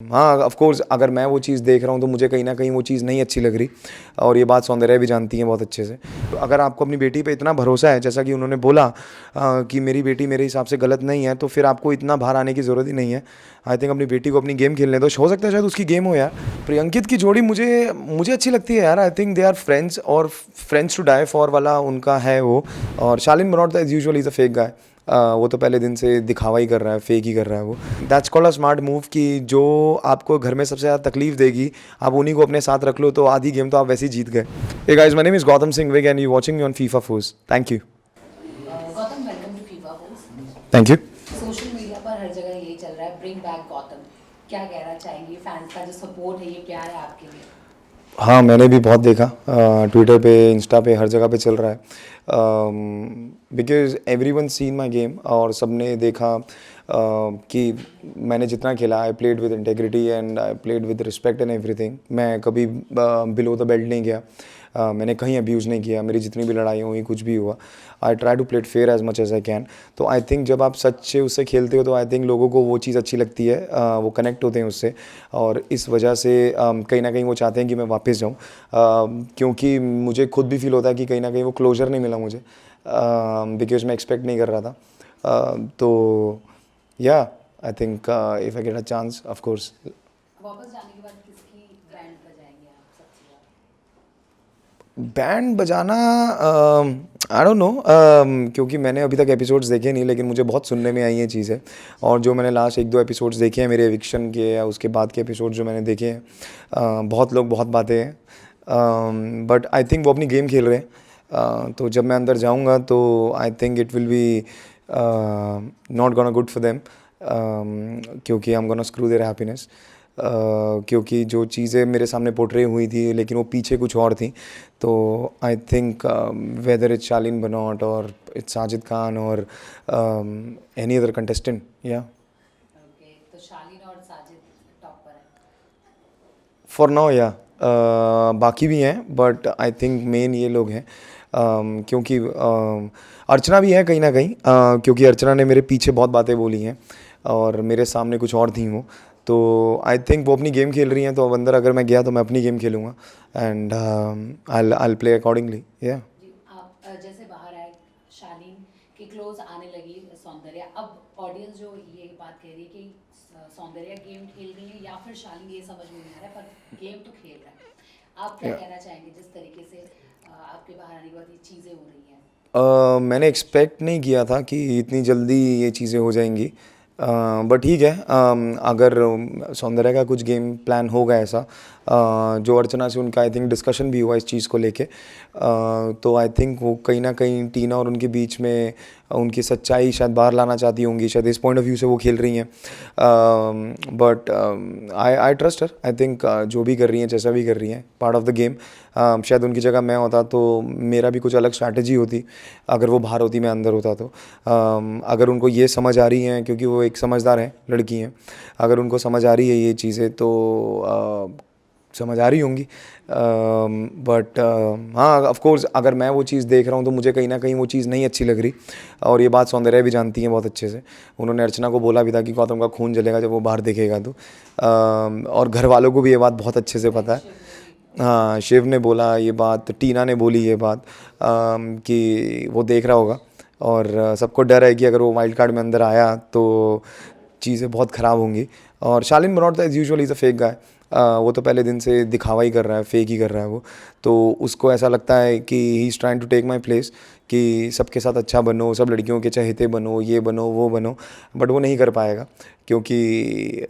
हाँ, of course अगर मैं वो चीज़ देख रहा हूँ तो मुझे कहीं न कहीं वो चीज़ नहीं अच्छी लग रही और ये बात सौंदर्या भी जानती हैं बहुत अच्छे से। तो अगर आपको अपनी बेटी पे इतना भरोसा है जैसा कि उन्होंने बोला कि मेरी बेटी मेरे हिसाब से गलत नहीं है, तो फिर आपको इतना बाहर आने की ज़रूरत ही नहीं है। आई थिंक अपनी बेटी को अपनी गेम खेलने दो, हो सकता है शायद उसकी गेम हो यार। प्रियंकित की जोड़ी मुझे मुझे अच्छी लगती है यार, I think they are friends और फ्रेंड्स टू डाई फॉर वाला उनका है वो। और Shalin Bhanot as usual is a fake guy. वो तो पहले दिन से दिखावा ही कर रहा है, फेक ही कर रहा है वो। That's called a smart move कि जो आपको घर में सबसे ज़्यादा तकलीफ देगी, आप उन्हीं को अपने साथ रख लो तो आधी गेम तो आप वैसे ही जीत गए। Hey guys, my name is Gautam Singh Vig and you watching me on FIFA force. Thank you. Gautam, welcome to FIFA post. Thank you. Social media पर हर जगह यही चल रहा है, ब्रिंग बैक गौतम। क्या कहना चाहेंगे? फैंस का जो सपोर्ट है, ये प्यार है आपके लिए? हाँ, मैंने भी बहुत देखा, ट्विटर पे, इंस्टा पे, हर जगह पे चल रहा है। Because everyone seen my game और सबने देखा कि मैंने जितना खेला, I played with integrity and I played with respect and everything. मैं कभी बिलो द बेल्ट नहीं गया। मैंने कहीं अब्यूज़ नहीं किया, मेरी जितनी भी लड़ाई हुई, कुछ भी हुआ, I try to play it fair as much as I can. तो आई थिंक जब आप सच से उससे खेलते हो तो आई थिंक लोगों को वो चीज़ अच्छी लगती है, वो कनेक्ट होते हैं उससे और इस वजह से कहीं ना कहीं वो चाहते हैं कि मैं वापस जाऊँ, क्योंकि मुझे खुद भी फील होता है कि कहीं ना कहीं वो क्लोजर नहीं मिला मुझे, बिकॉज मैं एक्सपेक्ट नहीं कर रहा था। तो या I think if I get a chance, of course. वापस जाने के बाद किसकी बैंड बजाएंगे आप सबसे ज़्यादा? बैंड बजाना आई डोंट नो, क्योंकि मैंने अभी तक एपिसोड्स देखे नहीं, लेकिन मुझे बहुत सुनने में आई ये चीज़ है। और जो मैंने लास्ट एक दो एपिसोड्स देखे हैं मेरे एविक्शन के या उसके बाद के एपिसोड जो मैंने देखे हैं, बहुत लोग बहुत बातें हैं, बट आई थिंक वो अपनी गेम खेल रहे हैं। तो जब मैं अंदर जाऊंगा तो I think it will be not gonna good for them, क्योंकि I am gonna screw their happiness. क्योंकि जो चीज़ें मेरे सामने पोर्ट्रे हुई थी लेकिन वो पीछे कुछ और थी। तो आई थिंक वेदर इट्स शालीन बनोट और इट्स साजिद खान और एनी अदर कंटेस्टेंट, या ओके, तो शालीन और साजिद टॉप पर है। फॉर नाउ, या बाकी भी हैं बट आई थिंक मेन ये लोग हैं। क्योंकि अर्चना भी है कहीं ना कहीं, क्योंकि अर्चना ने मेरे पीछे बहुत बातें बोली हैं और मेरे सामने कुछ और थी वो। तो आई थिंक वो अपनी गेम खेल रही हैं, तो अब अंदर अगर मैं गया तो मैं अपनी गेम खेलूँगा and I play accordingly, yeah. जी, आप जैसे बाहर आए, शालीन के क्लोज आने लगी सौंदर्या। अब ऑडियंस जो ये बात कह रही है कि सौंदर्या गेम खेल रही है या फिर शालीन, ये समझ में नहीं आ रहा है, पर गेम तो खेल रहा है। आप क्या कहना चाहेंगे जिस तरीके से आपके बाहर आने के बाद ये चीज़ें हो रही हैं? मैंने एक्सपेक्ट नहीं किया था कि इतनी जल्दी ये चीज़ें हो जाएंगी, बट ठीक है। अगर सौंदर्या का कुछ गेम प्लान होगा ऐसा, जो अर्चना से उनका आई थिंक डिस्कशन भी हुआ इस चीज़ को लेके, तो आई थिंक वो कहीं ना कहीं टीना और उनके बीच में उनकी सच्चाई शायद बाहर लाना चाहती होंगी, शायद इस पॉइंट ऑफ व्यू से वो खेल रही हैं। But I I trust her. I think जो भी कर रही हैं, जैसा भी कर रही हैं, पार्ट ऑफ द गेम। शायद उनकी जगह मैं होता तो मेरा भी कुछ अलग स्ट्रैटेजी होती, अगर वो बाहर होती मैं अंदर होता तो। अगर उनको ये समझ आ रही हैं, क्योंकि वो एक समझदार हैं, लड़की हैं, अगर उनको समझ आ रही है ये चीज़ें तो समझ आ रही होंगी। बट हाँ, ऑफ कोर्स अगर मैं वो चीज़ देख रहा हूँ तो मुझे कहीं ना कहीं वो चीज़ नहीं अच्छी लग रही और ये बात सौंदर्या भी जानती हैं बहुत अच्छे से। उन्होंने अर्चना को बोला भी था कि गौतम का खून जलेगा जब वो बाहर दिखेगा तो, और घर वालों को भी ये बात बहुत अच्छे से पता है। शिव ने भी हाँ, शिव ने बोला ये बात, टीना ने बोली ये बात, कि वो देख रहा होगा और सबको डर है कि अगर वो वाइल्ड कार्ड में अंदर आया तो चीज़ें बहुत ख़राब होंगी। और Shalin Bhanot as usual is a fake guy. वो तो पहले दिन से दिखावा ही कर रहा है, फेक ही कर रहा है वो। तो उसको ऐसा लगता है कि he is trying to take my place, कि सबके साथ अच्छा बनो, सब लड़कियों के चहेते बनो, ये बनो वो बनो, बट वो नहीं कर पाएगा क्योंकि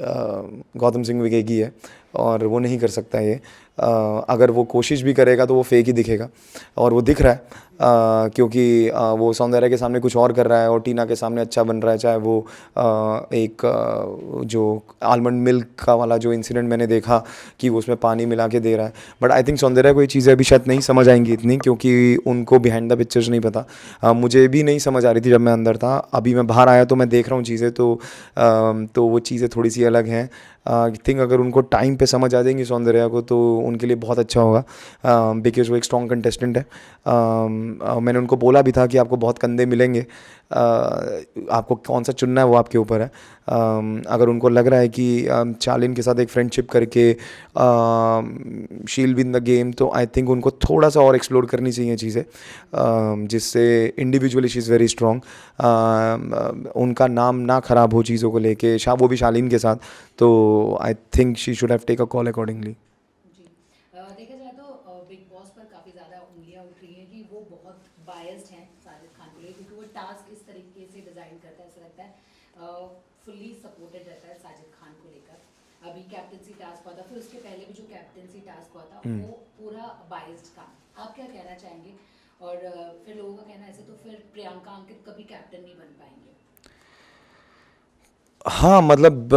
गौतम सिंह विवेकी है और वो नहीं कर सकता ये। अगर वो कोशिश भी करेगा तो वो फेक ही दिखेगा और वो दिख रहा है, क्योंकि वो सौंदर्या के सामने कुछ और कर रहा है और टीना के सामने अच्छा बन रहा है। चाहे वो जो आलमंड मिल्क का वाला जो इंसिडेंट मैंने देखा कि वो उसमें पानी मिला के दे रहा है, बट आई थिंक सौंदर्या को ये चीज़ें अभी शायद नहीं समझ आएंगी इतनी, क्योंकि उनको बिहाइंड द पिक्चर्स नहीं पता। मुझे भी नहीं समझ आ रही थी जब मैं अंदर था, अभी मैं बाहर आया तो मैं देख रहा हूँ चीज़ें, तो वो चीज़ें थोड़ी सी अलग हैं। आई थिंक अगर उनको टाइम पे समझ आ जाएंगी सौंदर्या को तो उनके लिए बहुत अच्छा होगा, बिकॉज वो एक स्ट्रॉन्ग कंटेस्टेंट है। मैंने उनको बोला भी था कि आपको बहुत कंधे मिलेंगे, आपको कौन सा चुनना है वो आपके ऊपर है। अगर उनको लग रहा है कि चार्लिन के साथ एक फ्रेंडशिप करके she will win the game, तो आई थिंक उनको थोड़ा सा और एक्सप्लोर करनी चाहिए चीज़ें, जिससे individually she is very strong, उनका नाम ना ख़राब हो चीज़ों को लेके, वो भी शालीन के साथ। तो I think she should have take a call accordingly. जी। देखा जाए तो बिग बॉस पर काफ़ी ज़्यादा उंगलियां उठ रही हैं कि वो बहुत बायस्ड हैं साजिद खान को लेकर, क्योंकि वो टास्क इस तरीके से डिज़ाइन करता है, ऐसा लगता है फुल्ली सपोर्टेड रहता है साजिद खान को लेकर। अभी कैप्टनसी टास्क हुआ था, फिर उसके पहले भी जो कैप्टनसी टास्क हुआ था वो पूरा बायस्ड था। आप क्या कहना चाहेंगे? और फिर लोगों का कहना ऐसे तो फिर प्रियंका अंकित कभी कैप्टन नहीं बन पाएंगे। हाँ, मतलब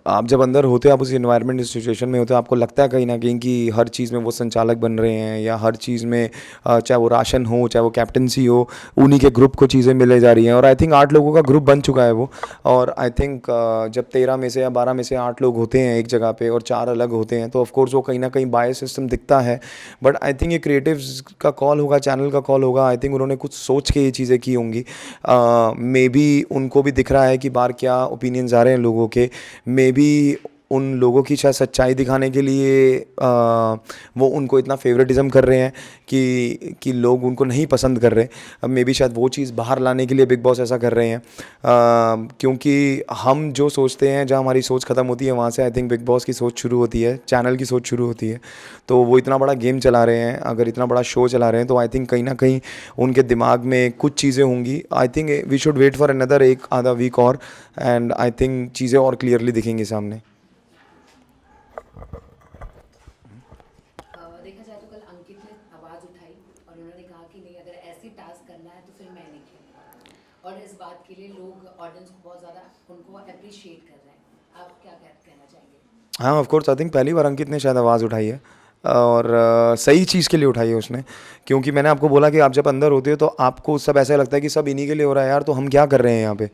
आप जब अंदर होते हो, आप उस इन्वायरमेंट, इस सिचुएशन में होते हो, आपको लगता है कहीं न कहीं कि हर चीज़ में वो संचालक बन रहे हैं, या हर चीज़ में चाहे वो राशन हो, चाहे वो कैप्टेंसी हो, उन्हीं के ग्रुप को चीज़ें मिले जा रही हैं। और आई थिंक 8 लोगों का ग्रुप बन चुका है वो। और आई थिंक जब 13 में से या 12 में से 8 लोग होते हैं एक जगह पे और 4 अलग होते हैं, तो ऑफ कोर्स वो कहीं न कहीं बायस सिस्टम दिखता है। बट आई थिंक ये क्रिएटिव्स का कॉल होगा, चैनल का कॉल होगा। आई थिंक उन्होंने कुछ सोच के ये चीज़ें की होंगी। मे बी उनको भी दिख रहा है कि बाहर क्या ओपिनियंस आ रहे हैं लोगों के। मे बी उन लोगों की शायद सच्चाई दिखाने के लिए वो उनको इतना फेवरेटिज्म कर रहे हैं कि लोग उनको नहीं पसंद कर रहे। अब मे बी शायद वो चीज़ बाहर लाने के लिए बिग बॉस ऐसा कर रहे हैं, क्योंकि हम जो सोचते हैं, जहाँ हमारी सोच ख़त्म होती है, वहाँ से आई थिंक बिग बॉस की सोच शुरू होती है, चैनल की सोच शुरू होती है। तो वो इतना बड़ा गेम चला रहे हैं, अगर इतना बड़ा शो चला रहे हैं, तो आई थिंक कहीं ना कहीं उनके दिमाग में कुछ चीज़ें होंगी। I think we should wait for another एक आधा वीक और, एंड आई थिंक चीज़ें और क्लियरली दिखेंगी सामने। देखा जाए तो कल अंकित ने आवाज़ उठाई और उन्होंने कहा कि नहीं, अगर ऐसे टास्क करना है तो फिर मैं नहीं खेलूंगा। और इस बात के लिए लोग, ऑडियंस को बहुत ज़्यादा उनको अप्रिशिएट कर रहे हैं। आप क्या कहना चाहेंगे? हाँ, ऑफ कोर्स आई थिंक पहली बार अंकित ने शायद आवाज़ उठाई है, और सही चीज़ के लिए उठाई है उसने। क्योंकि मैंने आपको बोला कि आप जब अंदर होते हो तो आपको सब ऐसा लगता है कि सब इन्हीं के लिए हो रहा है यार, तो हम क्या कर रहे हैं यहाँ पे।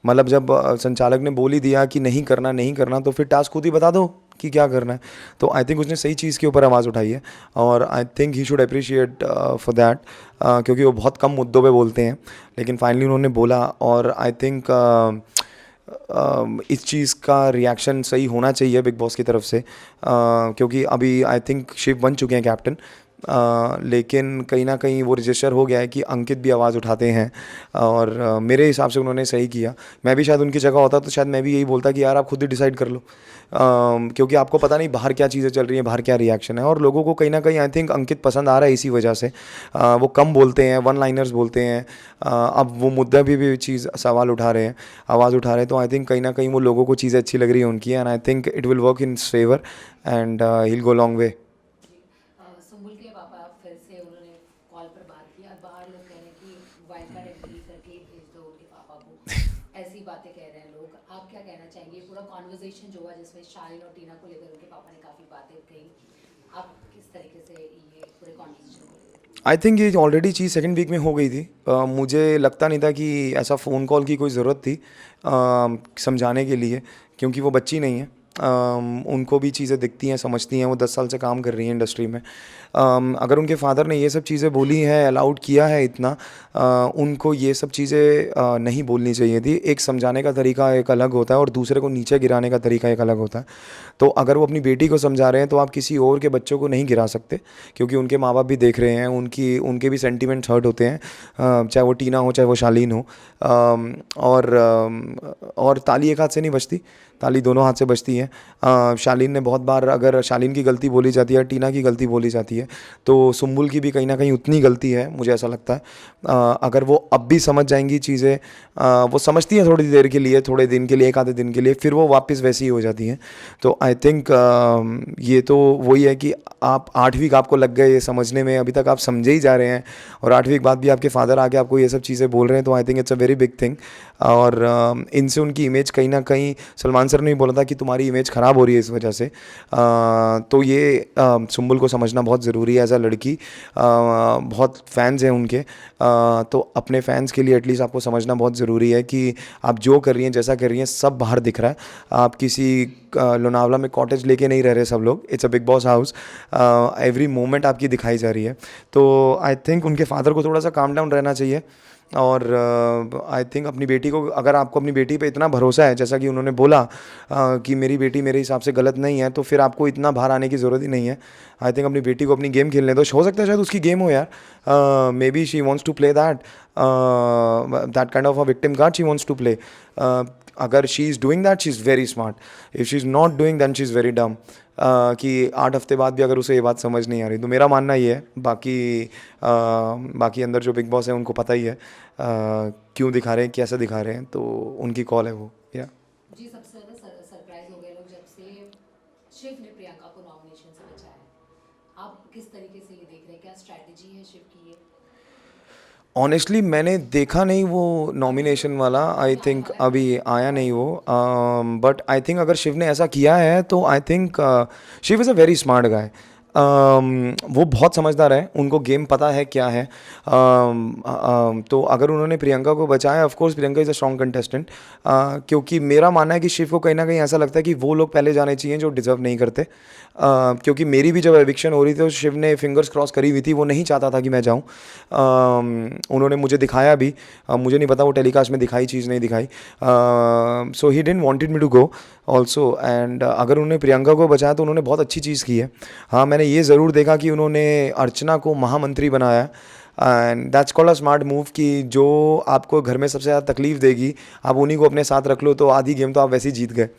मतलब जब संचालक ने बोल ही दिया कि नहीं करना नहीं करना, तो फिर टास्क खुद ही बता दो कि क्या करना है। तो आई थिंक उसने सही चीज़ के ऊपर आवाज़ उठाई है, और I think he should appreciate for that, क्योंकि वो बहुत कम मुद्दों पे बोलते हैं, लेकिन फाइनली उन्होंने बोला। और आई थिंक इस चीज़ का रिएक्शन सही होना चाहिए बिग बॉस की तरफ से, क्योंकि अभी आई थिंक शिव बन चुके हैं कैप्टन, लेकिन कहीं ना कहीं वो रजिस्टर हो गया है कि अंकित भी आवाज़ उठाते हैं। और मेरे हिसाब से उन्होंने सही किया। मैं भी शायद उनकी जगह होता तो शायद मैं भी यही बोलता कि यार आप खुद ही डिसाइड कर लो, क्योंकि आपको पता नहीं बाहर क्या चीज़ें चल रही हैं, बाहर क्या रिएक्शन है। और लोगों को कहीं ना कहीं आई थिंक अंकित पसंद आ रहा है इसी वजह से। वो कम बोलते हैं, वन लाइनर्स बोलते हैं, अब वो मुद्दा भी चीज़ सवाल उठा रहे हैं, आवाज़ उठा रहे हैं। तो आई थिंक कहीं ना कहीं वो लोगों को चीज़ें अच्छी लग रही है उनकी, and I think it will work in favour, and he will go long way. Sumbul के पापा फिर से उन्होंने कॉल पर बात की। अब बाहर लोग कह रहे हैं कि वाइल्ड कार्ड एंट्री करके भेज दो उनके पापा को, ऐसी बातें कह रहे हैं लोग। आप क्या कहना चाहेंगे? पूरा कॉन्वर्जेशन जो हुआ जिसमें शालीन और टीना को लेकर उनके पापा ने काफ़ी बातें कही, आप किस तरीके से ये पूरे कॉन्वर्जेशन को लेकर? आई थिंक ये ऑलरेडी चीज़ सेकंड वीक में हो गई थी। मुझे लगता नहीं था कि ऐसा फ़ोन कॉल की कोई ज़रूरत थी समझाने के लिए, क्योंकि वो बच्ची नहीं है। उनको भी चीज़ें दिखती हैं, समझती हैं, वो 10 साल से काम कर रही हैं इंडस्ट्री में। अगर उनके फादर ने ये सब चीज़ें बोली हैं, अलाउड किया है इतना, उनको ये सब चीज़ें नहीं बोलनी चाहिए थी। एक समझाने का तरीका एक अलग होता है, और दूसरे को नीचे गिराने का तरीका एक अलग होता है। तो अगर वो अपनी बेटी को समझा रहे हैं, तो आप किसी और के बच्चों को नहीं गिरा सकते, क्योंकि उनके माँ बाप भी देख रहे हैं, उनके भी सेंटिमेंट्स हर्ट होते हैं, चाहे वो टीना हो, चाहे वो शालीन हो। और ताली एक हाथ से नहीं बजती, ताली दोनों हाथ से बजती है। शालीन ने बहुत बार, अगर शालीन की गलती बोली जाती है, टीना की गलती बोली जाती है, तो सुम्बुल की भी कहीं ना कहीं उतनी गलती है, मुझे ऐसा लगता है। अगर वो अब भी समझ जाएंगी चीज़ें, वो समझती हैं थोड़ी देर के लिए, थोड़े दिन के लिए, एक आधे दिन के लिए, फिर वो वापस वैसी ही हो जाती हैं। तो आई थिंक ये तो वही है कि आप 8 वीक आपको लग गए ये समझने में, अभी तक आप समझे ही जा रहे हैं, और 8 वीक बाद भी आपके फादर आके आपको ये सब चीज़ें बोल रहे हैं, तो I think it's a very big thing. और इनसे उनकी इमेज कहीं ना कहीं सलमान सर ने भी बोला था कि तुम्हारी इमेज ख़राब हो रही है इस वजह से। तो ये सुम्बुल को समझना बहुत ज़रूरी है एज अ लड़की। बहुत फैंस हैं उनके, तो अपने फैंस के लिए एटलीस्ट आपको समझना बहुत ज़रूरी है कि आप जो कर रही हैं, जैसा कर रही हैं, सब बाहर दिख रहा है। आप किसी लोनावला में कॉटेज लेके नहीं रह रहे सब लोग, it's a big boss house. Every moment आपकी दिखाई जा रही है। तो आई थिंक उनके फादर को थोड़ा सा काम डाउन रहना चाहिए। और आई थिंक अपनी बेटी को, अगर आपको अपनी बेटी पे इतना भरोसा है जैसा कि उन्होंने बोला कि मेरी बेटी मेरे हिसाब से गलत नहीं है, तो फिर आपको इतना बाहर आने की ज़रूरत ही नहीं है। आई थिंक अपनी बेटी को अपनी गेम खेलने दो, हो सकता है शायद उसकी गेम हो यार, maybe she wants to play that kind of a victim card she wants to play. अगर she is doing that she is very smart, if she is not doing then she is very dumb. कि 8 हफ्ते बाद भी अगर उसे ये बात समझ नहीं आ रही, तो मेरा मानना ये है, बाकी अंदर जो बिग बॉस है उनको पता ही है क्यों दिखा रहे हैं, कैसे दिखा रहे हैं, तो उनकी कॉल है वो। या जी, सबसे ज़्यादा सरप्राइज हो गए लोग जब से शिव ने प्रियंका को नॉमिनेशन से बचाया। आप किस तरीके से ये देख रहे हैं, क्या स्ट्रैटेजी है शिव की ये? ऑनेस्टली मैंने देखा नहीं वो नॉमिनेशन वाला, आई थिंक अभी आया नहीं वो। बट आई थिंक अगर शिव ने ऐसा किया है तो I think Shiv is a very smart guy. वो बहुत समझदार है, उनको गेम पता है क्या है। तो अगर उन्होंने प्रियंका को बचाया, of course Priyanka is a strong contestant, क्योंकि मेरा मानना है कि शिव को कहीं ना कहीं ऐसा लगता है कि वो लोग पहले जाने चाहिए जो डिज़र्व नहीं करते। क्योंकि मेरी भी जब एविक्शन हो रही थी तो शिव ने फिंगर्स क्रॉस करी हुई थी, वो नहीं चाहता था कि मैं जाऊँ। उन्होंने मुझे दिखाया भी, मुझे नहीं पता वो टेलीकास्ट में दिखाई चीज़ नहीं दिखाई। So he didn't wanted me to go also. And अगर उन्होंने प्रियंका को बचाया तो उन्होंने बहुत अच्छी चीज़ की है। हाँ, मैंने ये ज़रूर देखा कि उन्होंने अर्चना को महामंत्री बनाया, and that's called a smart move. कि जो आपको घर में सबसे ज़्यादा तकलीफ देगी, आप उन्हीं को अपने साथ रख लो, तो आधी गेम तो आप वैसे ही जीत गए।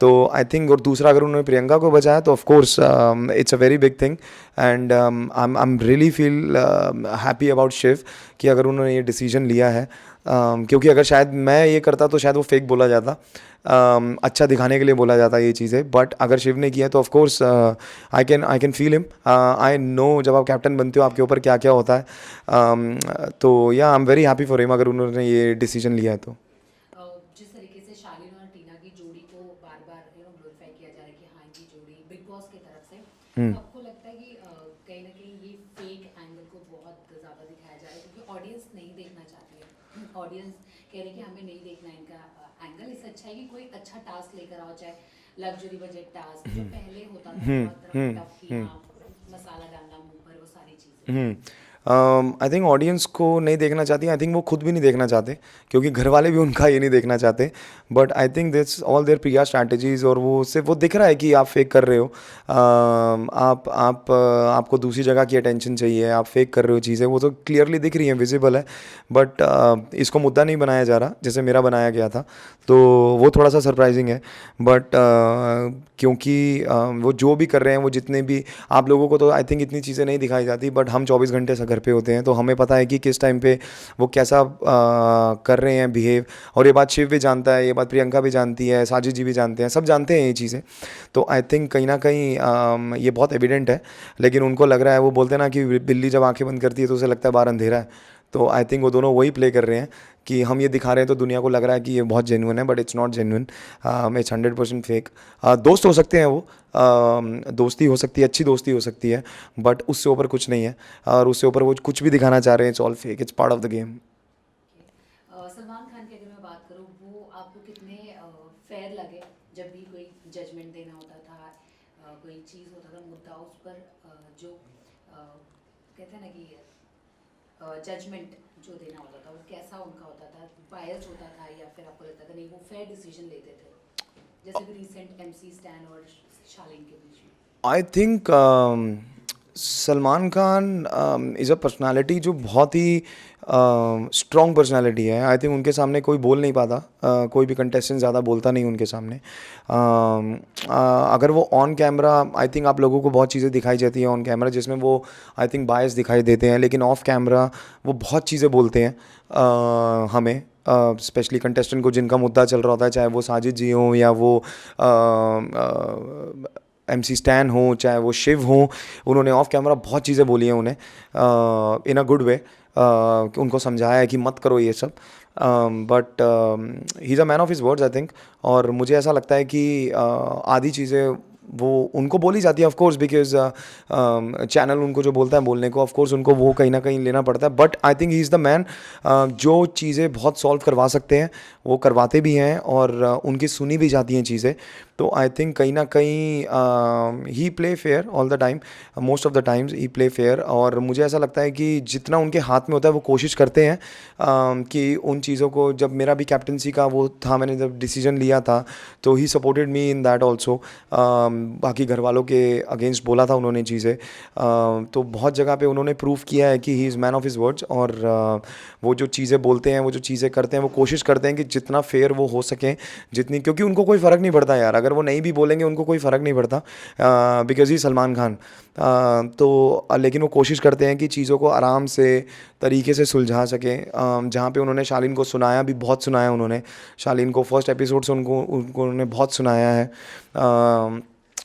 तो आई थिंक, और दूसरा अगर उन्होंने प्रियंका को बचाया तो of course it's a very big thing. And I am really feel happy about Shiv कि अगर उन्होंने ये डिसीजन लिया है। क्योंकि अगर शायद मैं ये करता तो शायद वो फेक बोला जाता, अच्छा दिखाने के लिए बोला जाता ये चीज़ें। बट अगर शिव ने किया तो of course I can feel him. I know जब आप कैप्टन बनते हो आपके ऊपर क्या क्या होता है। तो या I am very happy for him अगर उन्होंने ये डिसीजन लिया है तो। जिस तरीके से शालीन और टीना की जोड़ी को बार बार ग्लोरीफाई किया जा रहा है कि हाँ ये जोड़ी बिग बॉस की तरफ से, तो आपको लगता है कि कहीं ना कहीं ये फेक एंगल को बहुत ज़्यादा दिखाया जा रहा है क्योंकि ऑडियंस नहीं देखना चाहती है? ऑडियंस कह रही है कि हमें नहीं देखना इनका एंगल। इससे अच्छा है कि कोई अच्छा टास्क लेकर आओ, चाहे लग्जरी बजट टास्क जो पहले होता था बहुत टफ कि हाँ मसाला डालना मुंह पर, वो सारी चीज़ें। आई थिंक ऑडियंस को नहीं देखना चाहती, आई थिंक वो खुद भी नहीं देखना चाहते, क्योंकि घर वाले भी उनका ये नहीं देखना चाहते। But I think that's all their Priya strategies, और वो सिर्फ वो दिख रहा है कि आप फेक कर रहे हो। आपको दूसरी जगह की अटेंशन चाहिए, आप फेक कर रहे हो चीज़ें, वो तो क्लियरली दिख रही हैं, विजिबल है। बट इसको मुद्दा नहीं बनाया जा रहा जैसे मेरा बनाया गया था, तो वो थोड़ा सा सरप्राइजिंग है। बट क्योंकि वो जो भी कर रहे हैं, वो जितने भी आप लोगों को तो आई थिंक इतनी चीज़ें नहीं दिखाई जाती, बट हम 24 घंटे से घर पे होते हैं, तो हमें पता है कि किस टाइम पे वो कैसा कर रहे हैं बिहेव। और ये बात शिव भी जानता है, ये बात प्रियंका भी जानती है, साजिद जी भी जानते हैं, सब जानते हैं ये चीज़ें। तो आई थिंक कहीं ना कहीं ये बहुत एविडेंट है। लेकिन उनको लग रहा है, वो बोलते हैं ना कि बिल्ली जब आंखें बंद करती है तो उसे लगता है बाहर अंधेरा है। तो आई थिंक वो दोनों वही प्ले कर रहे हैं कि हम ये दिखा रहे हैं तो दुनिया को लग रहा है कि ये बहुत जेन्युइन है, but it's not genuine, it's 100% fake. दोस्त हो सकते हैं वो, दोस्ती हो सकती है, अच्छी दोस्ती हो सकती है, बट उससे ऊपर कुछ नहीं है। और उससे ऊपर वो कुछ भी दिखाना चाह रहे हैं, it's all fake, it's part of the game. Salman Khan की अगर मैं बात करूँ, वो आपको कितने फेयर लगे जब भी कोई जजमेंट देना होता था, कोई चीज़ होता था मुद्दा उस पर, जो कहते हैं ना कि जजमेंट जो देना होता था वो कैसा उनका होता था? बायस होता था या फिर आपको लगता था नहीं वो फेयर डिसीजन लेते थे, जैसे कि रिसेंट एमसी स्टैन और शालीन के बीच में? I think Salman Khan is a personality जो बहुत ही स्ट्रॉन्ग पर्सनालिटी है। आई थिंक उनके सामने कोई बोल नहीं पाता, कोई भी कंटेस्टेंट ज़्यादा बोलता नहीं उनके सामने। अगर वो ऑन कैमरा, आई थिंक आप लोगों को बहुत चीज़ें दिखाई जाती हैं ऑन कैमरा जिसमें वो आई थिंक बायस दिखाई देते हैं, लेकिन ऑफ कैमरा वो बहुत चीज़ें बोलते हैं हमें, स्पेशली कंटेस्टेंट को जिनका मुद्दा चल रहा होता है, चाहे वो साजिद जी हों या वो एमसी स्टैन हो, चाहे वो शिव हो। उन्होंने ऑफ कैमरा बहुत चीज़ें बोली हैं उन्हें, इन अ गुड वे, उनको समझाया है कि मत करो ये सब। But he is a man of his words I think. और मुझे ऐसा लगता है कि आधी चीज़ें वो उनको बोली जाती है ऑफ कोर्स, बिकॉज चैनल उनको जो बोलता है बोलने को, ऑफ कोर्स उनको वो कहीं ना कहीं लेना पड़ता है. But I think he is the man जो चीज़ें बहुत सॉल्व करवा सकते हैं वो करवाते भी हैं, और उनकी सुनी भी जाती हैं चीज़ें. तो आई थिंक कहीं ना कहीं he play fair all the time, most of the times he play fair. और मुझे ऐसा लगता है कि जितना उनके हाथ में होता है वो कोशिश करते हैं कि उन चीज़ों को, जब मेरा भी कैप्टनसी का वो था, मैंने जब डिसीजन लिया था तो he supported me in that also. बाकी घर वालों के अगेंस्ट बोला था उन्होंने चीज़ें. तो बहुत जगह पे उन्होंने प्रूव किया है कि he is man of his words. और वो जो चीज़ें बोलते हैं, वो जो चीज़ें करते हैं, वो कोशिश करते हैं कि जितना फेयर वो हो सकें, जितनी, क्योंकि उनको कोई फ़र्क नहीं पड़ता यार, अगर वो नहीं भी बोलेंगे उनको कोई फ़र्क नहीं पड़ता, बिकॉज ही सलमान खान. लेकिन वो कोशिश करते हैं कि चीज़ों को आराम से तरीके से सुलझा सकें. जहाँ पे उन्होंने शालीन को सुनाया भी, बहुत सुनाया उन्होंने शालीन को, फर्स्ट एपिसोड से उनको उन्होंने बहुत सुनाया है.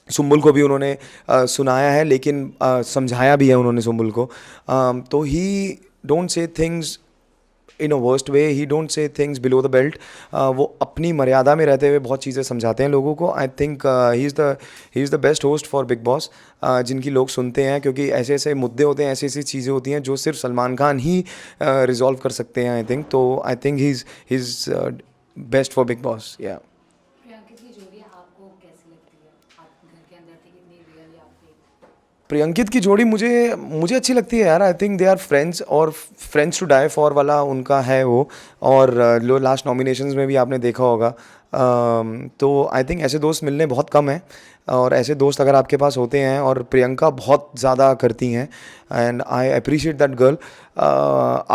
सुम्बुल को भी उन्होंने सुनाया है, लेकिन समझाया भी है उन्होंने सुम्बुल को. तो ही don't say things in a worst way, he don't say things below the belt. वो अपनी मर्यादा में रहते हुए बहुत चीज़ें समझाते हैं लोगों को. I think he is the best host for big boss, जिनकी लोग सुनते हैं, क्योंकि ऐसे ऐसे मुद्दे होते हैं, ऐसी ऐसी चीज़ें होती हैं जो सिर्फ सलमान खान ही रिजॉल्व कर सकते हैं आई थिंक. तो I think he is best for big boss. या प्रियंकित की जोड़ी आपको कैसी लगती है? आप घर के अंदर थे, कितनी रियल या फेक? प्रियंकित की जोड़ी मुझे मुझे अच्छी लगती है यार. I think they are friends, और फ्रेंड्स टू डाई फॉर वाला उनका है वो. और लो लास्ट नॉमिनेशंस में भी आपने देखा होगा. तो आई थिंक ऐसे दोस्त मिलने बहुत कम हैं, और ऐसे दोस्त अगर आपके पास होते हैं, और प्रियंका बहुत ज़्यादा करती हैं, and I appreciate that girl.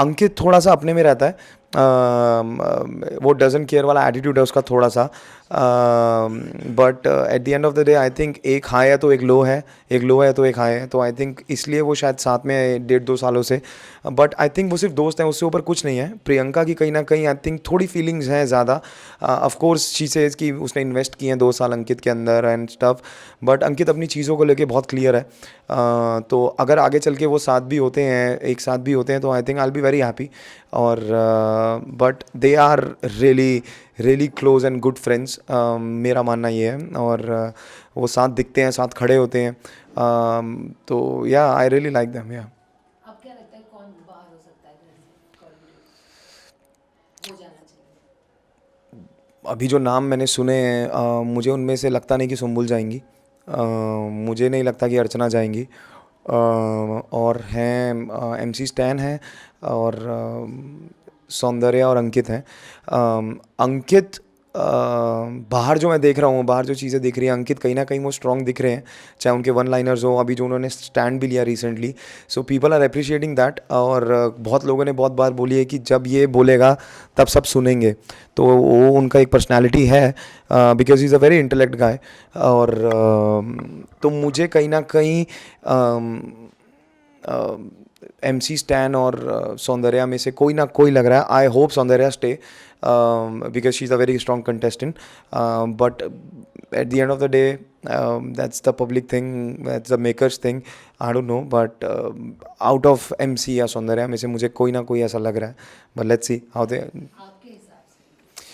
Ankit थोड़ा सा अपने में रहता है. वो डजंट केयर वाला एटीट्यूड है उसका थोड़ा सा. But at the end of the day I think एक हाई है तो एक लो है, एक लो है तो एक हाई है. तो आई थिंक इसलिए वो शायद साथ में है 1.5-2 सालों से. बट आई थिंक वो सिर्फ दोस्त हैं, उससे ऊपर कुछ नहीं है. प्रियंका की कहीं ना कहीं आई थिंक थोड़ी फीलिंग्स हैं ज़्यादा. ऑफ कोर्स शी सेज कि उसने इन्वेस्ट किए हैं 2 साल अंकित के अंदर एंड स्टफ. बट अंकित अपनी चीज़ों को लेके बहुत क्लियर है. तो अगर आगे चल के वो साथ भी होते हैं, एक साथ भी होते हैं, तो I think I will be very happy. और but they are really really close and good friends, मेरा मानना ये है. और वो साथ दिखते हैं, साथ खड़े होते हैं. तो या आई रियली लाइक देम. या अब क्या लगता है कौन बाहर हो सकता है घर से? कौन हो जाना चाहिए? अभी जो नाम मैंने सुने हैं, मुझे उनमें से लगता नहीं कि सुम्बुल जाएंगी. मुझे नहीं लगता कि अर्चना जाएंगी. और हैं एमसी स्टैन है, और सौंदर्या और अंकित हैं. अंकित बाहर जो मैं देख रहा हूँ, बाहर जो चीज़ें दिख रही हैं, अंकित कहीं ना कहीं वो स्ट्रॉन्ग दिख रहे हैं, चाहे उनके वन लाइनर्स हो, अभी जो उन्होंने स्टैंड भी लिया recently. So people are appreciating that. और बहुत लोगों ने बहुत बार बोली है कि जब ये बोलेगा तब सब सुनेंगे. तो वो उनका एक पर्सनैलिटी है, because he is a very intellect guy. और तो मुझे कहीं ना कहीं एमसी स्टैन और सौंदर्या में से कोई ना कोई लग रहा है. I hope Soundarya stay, because she is a very strong contestant. But at the end of the day that's the public thing, that's the makers thing. I don't know, but out of MC या सौंदर्या में से मुझे कोई ना कोई ऐसा लग रहा है. But let's see how they. आपके हिसाब से?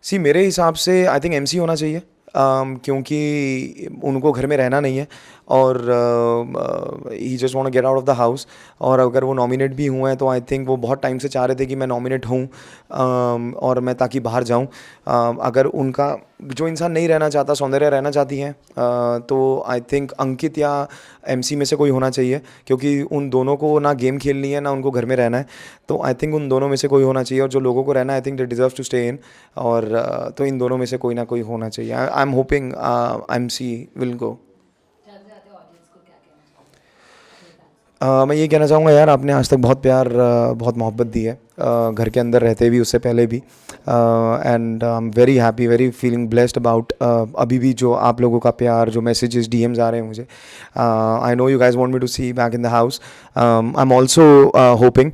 सी मेरे हिसाब से आई थिंक एमसी होना चाहिए, क्योंकि उनको घर में रहना नहीं है, और he just want to get out of the house. और अगर वो नॉमिनेट भी हुए हैं तो आई थिंक वो बहुत टाइम से चाह रहे थे कि मैं नॉमिनेट हूँ, और मैं ताकि बाहर जाऊँ. अगर उनका जो इंसान नहीं रहना चाहता, सौंदर्या रहना चाहती हैं, तो आई थिंक अंकित या एमसी में से कोई होना चाहिए, क्योंकि उन दोनों को ना गेम खेलनी है ना उनको घर में रहना है. तो आई थिंक उन दोनों में से कोई होना चाहिए, और जो लोगों को रहना है I think they deserve to stay in. और तो इन दोनों में से कोई ना कोई होना चाहिए. I am hoping MC will go. जाते जाते ऑडियंस को क्या कहना चाहोगे अपने fans को? मैं ये कहना चाहूँगा यार, आपने आज तक बहुत प्यार, बहुत मोहब्बत दी है, घर के अंदर रहते भी, उससे पहले भी. And I am very happy, very feeling blessed about अभी भी जो आप लोगों का प्यार, जो मैसेजेस डीएम्स आ रहे हैं मुझे. I know you guys want me to see back in the house. I am also hoping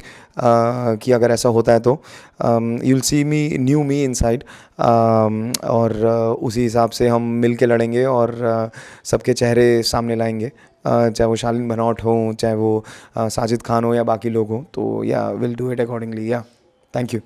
कि अगर ऐसा होता है तो you will see me, new me inside. और उसी हिसाब से हम मिल के लड़ेंगे, और सबके चेहरे सामने लाएंगे, चाहे वो शालीन भनौट हो, चाहे वो साजिद खान हो, या बाकी लोग हों. तो या विल डू इट अकॉर्डिंगली. या थैंक यू.